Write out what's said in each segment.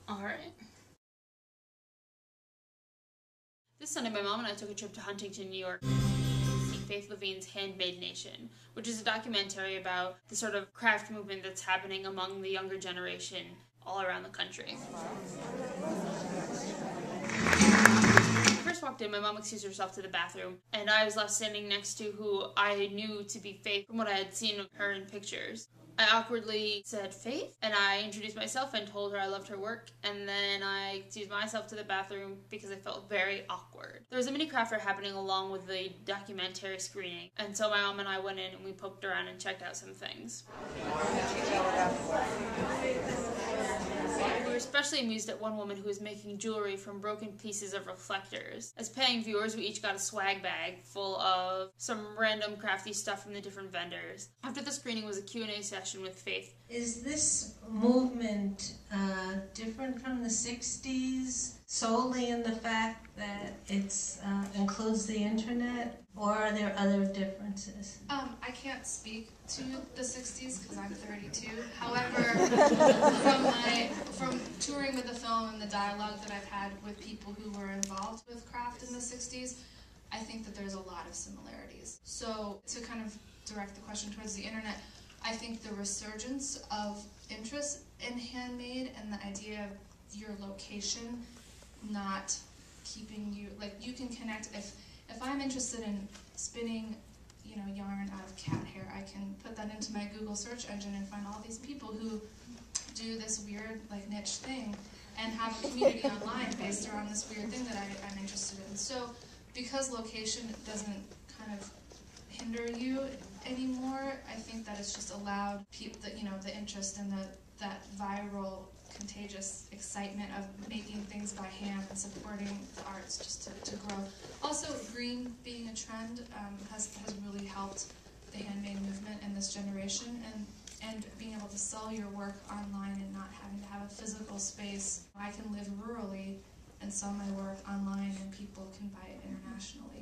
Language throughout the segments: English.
Alright. This Sunday, my mom and I took a trip to Huntington, New York to see Faith Levine's Handmade Nation, which is a documentary about the sort of craft movement that's happening among the younger generation all around the country. When I first walked in, my mom excused herself to the bathroom, and I was left standing next to who I knew to be Faith from what I had seen of her in pictures. I awkwardly said, Faith? And I introduced myself and told her I loved her work, and then I excused myself to the bathroom because I felt very awkward. There was a mini craft fair happening along with the documentary screening, and so my mom and I went in and we poked around and checked out some things. We were especially amused at one woman who was making jewelry from broken pieces of reflectors. As paying viewers, we each got a swag bag full of some random crafty stuff from the different vendors. After the screening was a Q&A session with Faith. Is this movement different from the 60s solely in the fact that it includes the internet, or are there other differences? I can't speak to the 60s because I'm 32. However, from touring with the film and the dialogue that I've had with people who were involved with craft in the 60s, I think that there's a lot of similarities. So to kind of direct the question towards the internet, I think the resurgence of interest in handmade and the idea of your location not keeping you, like, you can connect. If I'm interested in spinning, you know, yarn out of cat hair, I can put that into my Google search engine and find all these people who do this weird, like, niche thing and have a community online based around this weird thing that I'm interested in. So because location doesn't kind of hinder you anymore, I think that it's just allowed people, the interest and that viral, contagious excitement of making things by hand and supporting the arts just to grow. Also, green being a trend has really helped the handmade movement in this generation, and being able to sell your work online and not having to have a physical space. I can live rurally and sell my work online, and people can buy it internationally.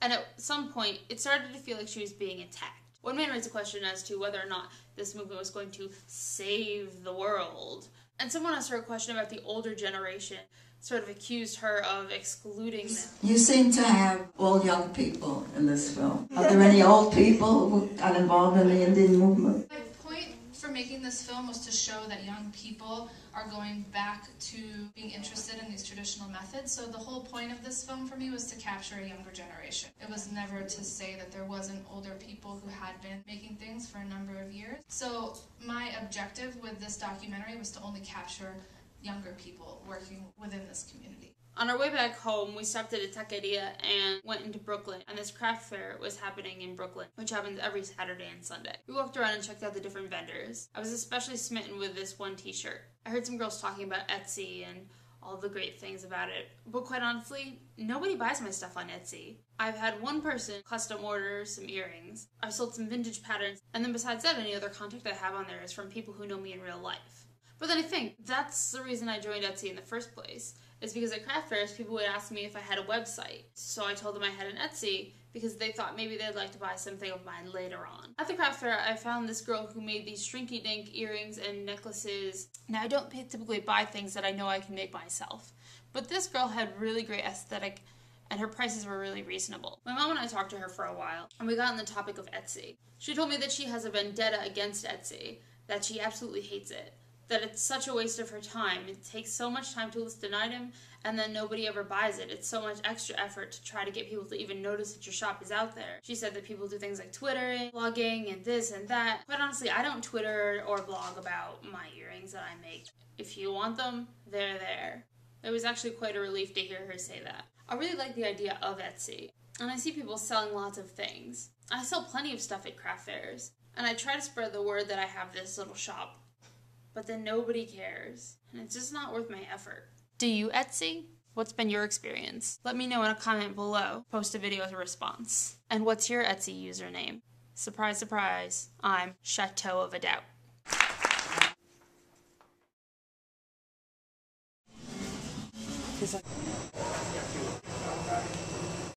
And at some point, it started to feel like she was being attacked. One man raised a question as to whether or not this movement was going to save the world. And someone asked her a question about the older generation, sort of accused her of excluding them. You seem to have all young people in this film. Are there any old people who got involved in the Indian movement? My point for making this film was to show that young people are going back to being interested in these traditional methods. So the whole point of this film for me was to capture a younger generation. It was never to say that there wasn't older people who had been making things for a number of years. So my objective with this documentary was to only capture younger people working within this community. On our way back home, we stopped at a taqueria and went into Brooklyn, and this craft fair was happening in Brooklyn, which happens every Saturday and Sunday. We walked around and checked out the different vendors. I was especially smitten with this one t-shirt. I heard some girls talking about Etsy and all the great things about it, but quite honestly, nobody buys my stuff on Etsy. I've had one person custom order some earrings. I've sold some vintage patterns, and then besides that, any other contact I have on there is from people who know me in real life. But then I think that's the reason I joined Etsy in the first place. Is because at craft fairs, people would ask me if I had a website. So I told them I had an Etsy because they thought maybe they'd like to buy something of mine later on. At the craft fair, I found this girl who made these shrinky-dink earrings and necklaces. Now, I don't typically buy things that I know I can make myself, but this girl had really great aesthetic and her prices were really reasonable. My mom and I talked to her for a while, and we got on the topic of Etsy. She told me that she has a vendetta against Etsy, that she absolutely hates it, that it's such a waste of her time. It takes so much time to list an item, and then nobody ever buys it. It's so much extra effort to try to get people to even notice that your shop is out there. She said that people do things like Twittering, blogging, and this and that. Quite honestly, I don't Twitter or blog about my earrings that I make. If you want them, they're there. It was actually quite a relief to hear her say that. I really like the idea of Etsy, and I see people selling lots of things. I sell plenty of stuff at craft fairs, and I try to spread the word that I have this little shop. But then nobody cares, and it's just not worth my effort. Do you Etsy? What's been your experience? Let me know in a comment below. Post a video as a response. And what's your Etsy username? Surprise, surprise, I'm ChateauOfADoubt.